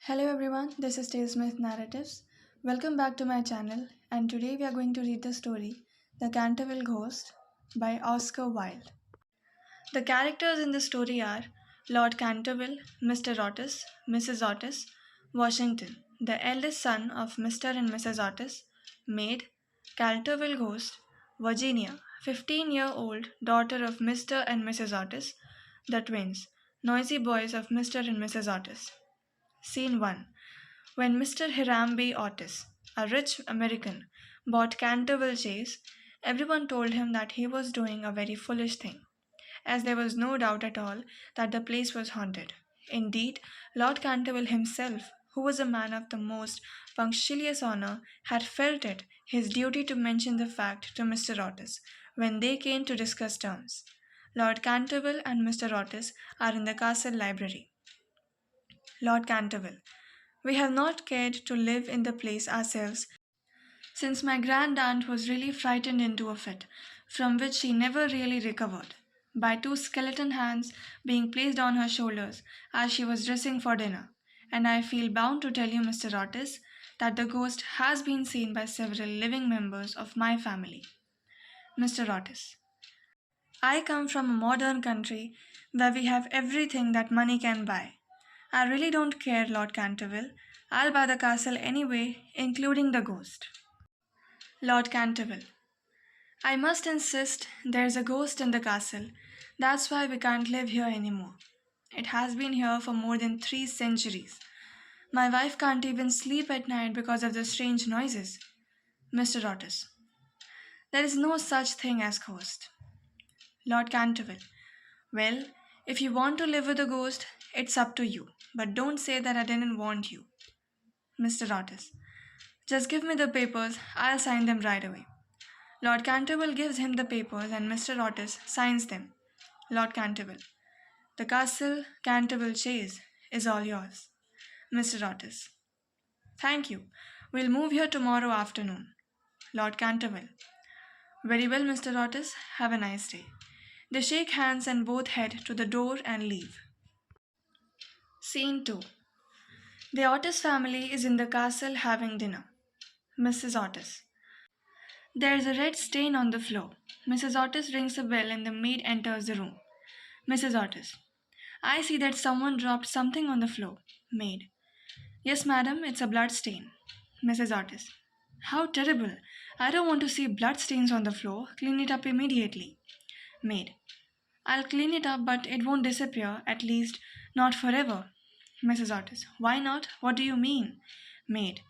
Hello everyone, this is Tale Smith Narratives. Welcome back to my channel, and today we are going to read the story The Canterville Ghost by Oscar Wilde. The characters in the story are Lord Canterville, Mr. Otis, Mrs. Otis, Washington, the eldest son of Mr. and Mrs. Otis, maid, Canterville Ghost, Virginia, 15-year-old daughter of Mr. and Mrs. Otis, the twins, noisy boys of Mr. and Mrs. Otis. Scene 1. When Mr. Hiram B. Otis, a rich American, bought Canterville Chase, everyone told him that he was doing a very foolish thing, as there was no doubt at all that the place was haunted. Indeed, Lord Canterville himself, who was a man of the most punctilious honor, had felt it his duty to mention the fact to Mr. Otis when they came to discuss terms. Lord Canterville and Mr. Otis are in the castle library. Lord Canterville. We have not cared to live in the place ourselves since my grand aunt was really frightened into a fit, from which she never really recovered, by two skeleton hands being placed on her shoulders as she was dressing for dinner. And I feel bound to tell you, Mr. Otis, that the ghost has been seen by several living members of my family. Mr. Otis. I come from a modern country where we have everything that money can buy. I really don't care, Lord Canterville. I'll buy the castle anyway, including the ghost. Lord Canterville. I must insist there's a ghost in the castle. That's why we can't live here anymore. It has been here for more than 3 centuries. My wife can't even sleep at night because of the strange noises. Mr. Otis. There is no such thing as ghost. Lord Canterville. Well, if you want to live with a ghost, it's up to you. But don't say that I didn't want you. Mr. Otis. Just give me the papers, I'll sign them right away. Lord Canterville gives him the papers and Mr. Otis signs them. Lord Canterville. The castle, Canterville Chase, is all yours. Mr. Otis. Thank you. We'll move here tomorrow afternoon. Lord Canterville. Very well, Mr. Otis. Have a nice day. They shake hands and both head to the door and leave. Scene 2. The Otis family is in the castle having dinner. Mrs. Otis. There's a red stain on the floor. Mrs. Otis rings a bell and the maid enters the room. Mrs. Otis. I see that someone dropped something on the floor. Maid. Yes, madam, it's a blood stain. Mrs. Otis. How terrible. I don't want to see blood stains on the floor. Clean it up immediately. Maid. I'll clean it up, but it won't disappear, at least not forever. Mrs. Otis. Why not? What do you mean? Maid.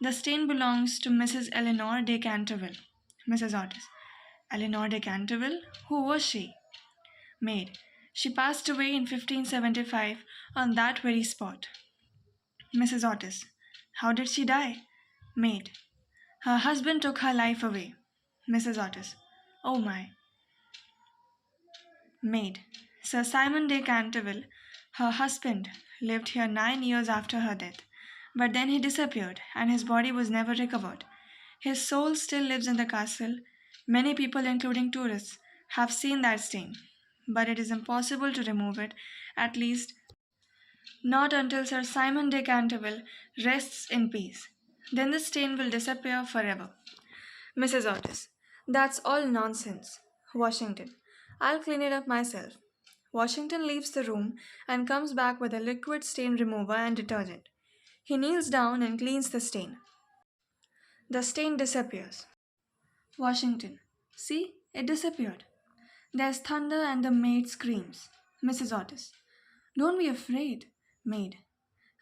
The stain belongs to Mrs. Eleanor de Canterville. Mrs. Otis. Eleanor de Canterville? Who was she? Maid. She passed away in 1575 on that very spot. Mrs. Otis. How did she die? Maid. Her husband took her life away. Mrs. Otis. Oh my. Maid. Sir Simon de Canterville, her husband, lived here 9 years after her death, but then he disappeared and his body was never recovered. His soul still lives in the castle. Many people, including tourists, have seen that stain, but it is impossible to remove it, at least not until Sir Simon de Canterville rests in peace. Then the stain will disappear forever. Mrs. Otis. That's all nonsense. Washington. I'll clean it up myself. Washington leaves the room and comes back with a liquid stain remover and detergent. He kneels down and cleans the stain. The stain disappears. Washington. See, it disappeared. There's thunder and the maid screams. Mrs. Otis. Don't be afraid. Maid.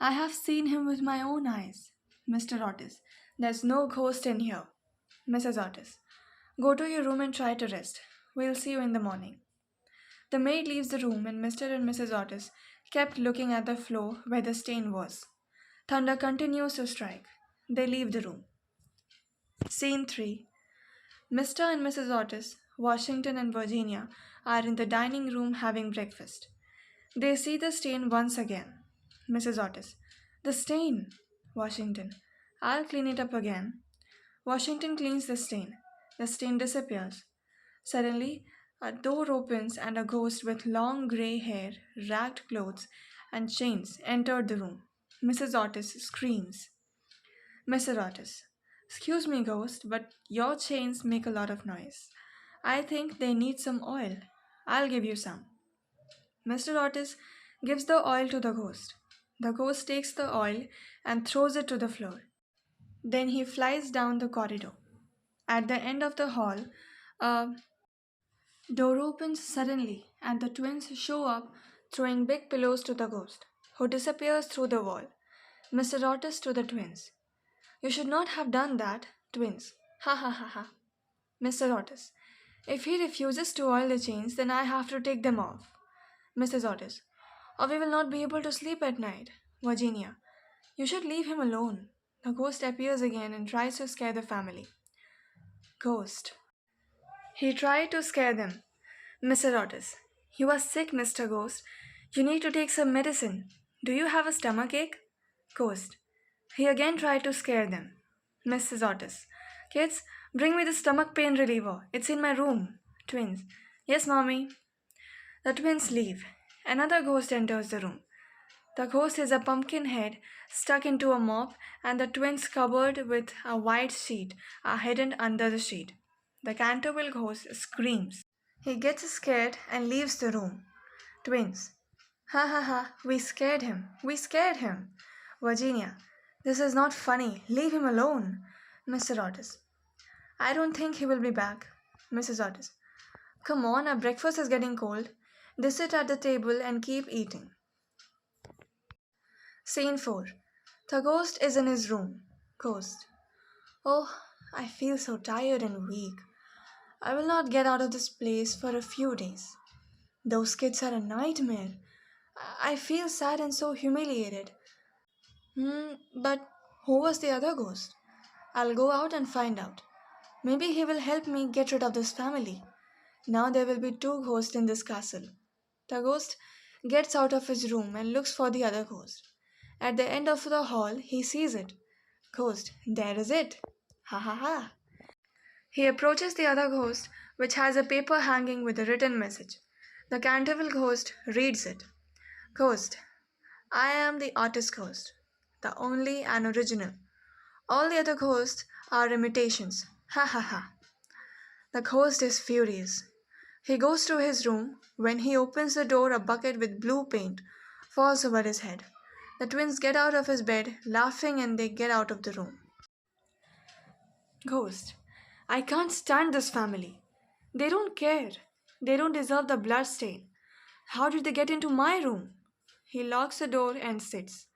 I have seen him with my own eyes. Mr. Otis. There's no ghost in here. Mrs. Otis. Go to your room and try to rest. We'll see you in the morning. The maid leaves the room and Mr. and Mrs. Otis kept looking at the floor where the stain was. Thunder continues to strike. They leave the room. Scene 3. Mr. and Mrs. Otis, Washington and Virginia, are in the dining room having breakfast. They see the stain once again. Mrs. Otis. The stain. Washington. I'll clean it up again. Washington cleans the stain. The stain disappears. Suddenly, a door opens and a ghost with long grey hair, ragged clothes, and chains entered the room. Mrs. Otis screams. Mr. Otis. Excuse me, ghost, but your chains make a lot of noise. I think they need some oil. I'll give you some. Mr. Otis gives the oil to the ghost. The ghost takes the oil and throws it to the floor. Then he flies down the corridor. At the end of the hall, a door opens suddenly and the twins show up throwing big pillows to the ghost, who disappears through the wall. Mr. Otis to the twins. You should not have done that, twins. Ha ha ha ha. Mr. Otis. If he refuses to oil the chains, then I have to take them off. Mrs. Otis. Or we will not be able to sleep at night. Virginia. You should leave him alone. The ghost appears again and tries to scare the family. Ghost. He tried to scare them. Mr. Otis. You are sick, Mr. Ghost. You need to take some medicine. Do you have a stomachache? Ghost. He again tried to scare them. Mrs. Otis. Kids, bring me the stomach pain reliever. It's in my room. Twins. Yes, mommy. The twins leave. Another ghost enters the room. The ghost is a pumpkin head stuck into a mop, and the twins covered with a white sheet are hidden under the sheet. The Canterville ghost screams. He gets scared and leaves the room. Twins. Ha ha ha, we scared him. We scared him. Virginia. This is not funny. Leave him alone. Mr. Otis. I don't think he will be back. Mrs. Otis. Come on, our breakfast is getting cold. They sit at the table and keep eating. Scene 4. The ghost is in his room. Ghost. Oh, I feel so tired and weak. I will not get out of this place for a few days. Those kids are a nightmare. I feel sad and so humiliated. But who was the other ghost? I'll go out and find out. Maybe he will help me get rid of this family. Now there will be two ghosts in this castle. The ghost gets out of his room and looks for the other ghost. At the end of the hall, he sees it. Ghost, there is it. Ha ha ha. He approaches the other ghost, which has a paper hanging with a written message. The Canterville ghost reads it. Ghost, I am the artist ghost, the only and original. All the other ghosts are imitations. Ha ha ha. The ghost is furious. He goes to his room. When he opens the door, a bucket with blue paint falls over his head. The twins get out of his bed, laughing, and they get out of the room. Ghost. I can't stand this family. They don't care. They don't deserve the blood stain. How did they get into my room? He locks the door and sits.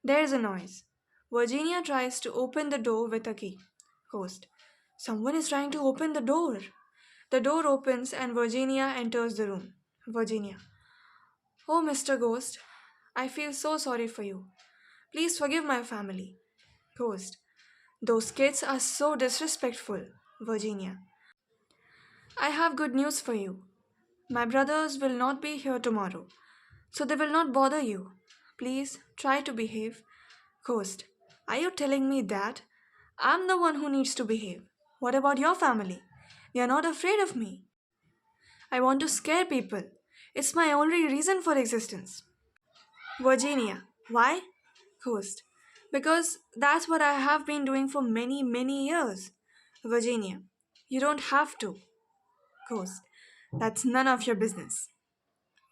There's a noise. Virginia tries to open the door with a key. Ghost. Someone is trying to open the door. The door opens and Virginia enters the room. Virginia. Oh, Mr. Ghost, I feel so sorry for you. Please forgive my family. Ghost. Those kids are so disrespectful. Virginia. I have good news for you. My brothers will not be here tomorrow, so they will not bother you. Please try to behave. Ghost. Are you telling me that? I'm the one who needs to behave. What about your family? They are not afraid of me. I want to scare people. It's my only reason for existence. Virginia. Why? Ghost. Because that's what I have been doing for many, many years. Virginia. You don't have to. Ghost. That's none of your business.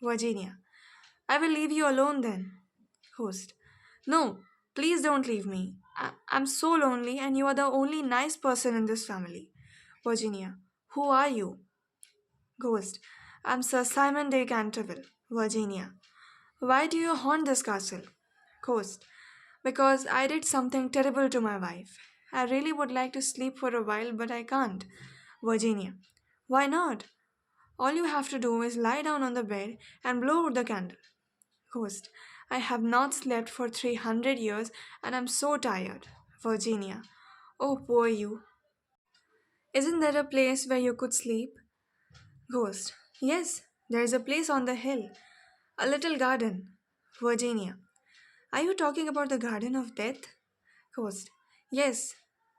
Virginia. I will leave you alone then. Host. No, please don't leave me. I'm so lonely and you are the only nice person in this family. Virginia. Who are you? Ghost. I'm Sir Simon de Canterville. Virginia. Why do you haunt this castle? Ghost. Because I did something terrible to my wife. I really would like to sleep for a while, but I can't. Virginia. Why not? All you have to do is lie down on the bed and blow out the candle. Ghost. I have not slept for 300 years and I'm so tired. Virginia. Oh, poor you. Isn't there a place where you could sleep? Ghost. Yes, there is a place on the hill. A little garden. Virginia. Are you talking about the garden of death? Ghost. Yes.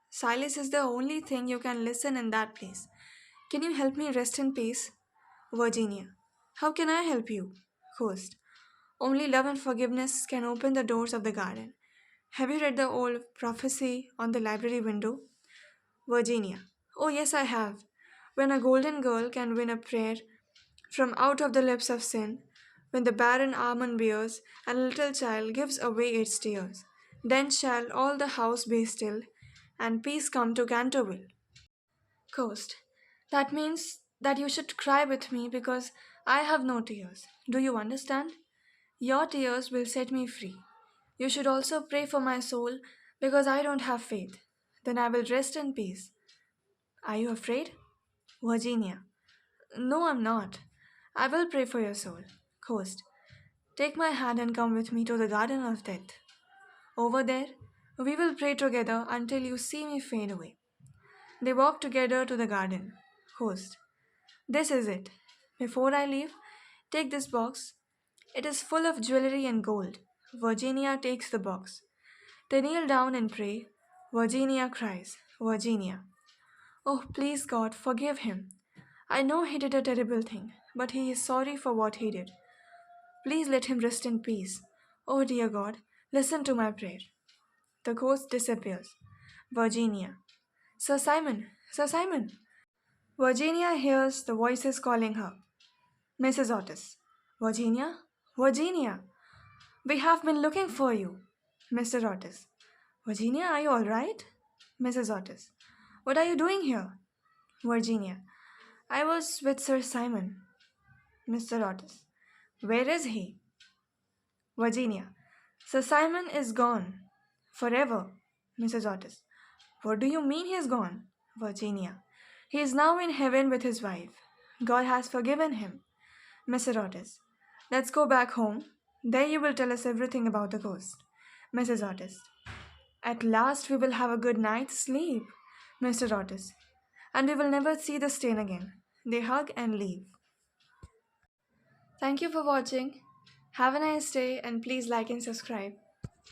Silence is the only thing you can listen in that place. Can you help me rest in peace? Virginia. How can I help you? Ghost. Only love and forgiveness can open the doors of the garden. Have you read the old prophecy on the library window? Virginia. Oh, yes, I have. When a golden girl can win a prayer from out of the lips of sin, when the barren almond bears and a little child gives away its tears, then shall all the house be still, and peace come to Canterville. Coast. That means that you should cry with me because I have no tears. Do you understand? Your tears will set me free. You should also pray for my soul because I don't have faith. Then I will rest in peace. Are you afraid? Virginia. No, I'm not. I will pray for your soul. Coast. Take my hand and come with me to the garden of death. Over there, we will pray together until you see me fade away. They walk together to the garden. Host. This is it. Before I leave, take this box. It is full of jewelry and gold. Virginia takes the box. They kneel down and pray. Virginia cries. Virginia. Oh, please, God, forgive him. I know he did a terrible thing, but he is sorry for what he did. Please let him rest in peace. Oh, dear God, listen to my prayer. The ghost disappears. Virginia. Sir Simon! Sir Simon! Virginia hears the voices calling her. Mrs. Otis. Virginia? Virginia! We have been looking for you. Mr. Otis. Virginia, are you all right? Mrs. Otis. What are you doing here? Virginia. I was with Sir Simon. Mr. Otis. Where is he? Virginia. Sir Simon is gone. Forever. Mrs. Otis. What do you mean he is gone? Virginia. He is now in heaven with his wife. God has forgiven him. Mr. Otis. Let's go back home. There you will tell us everything about the ghost. Mrs. Otis. At last we will have a good night's sleep. Mr. Otis. And we will never see the stain again. They hug and leave. Thank you for watching. Have a nice day and please like and subscribe.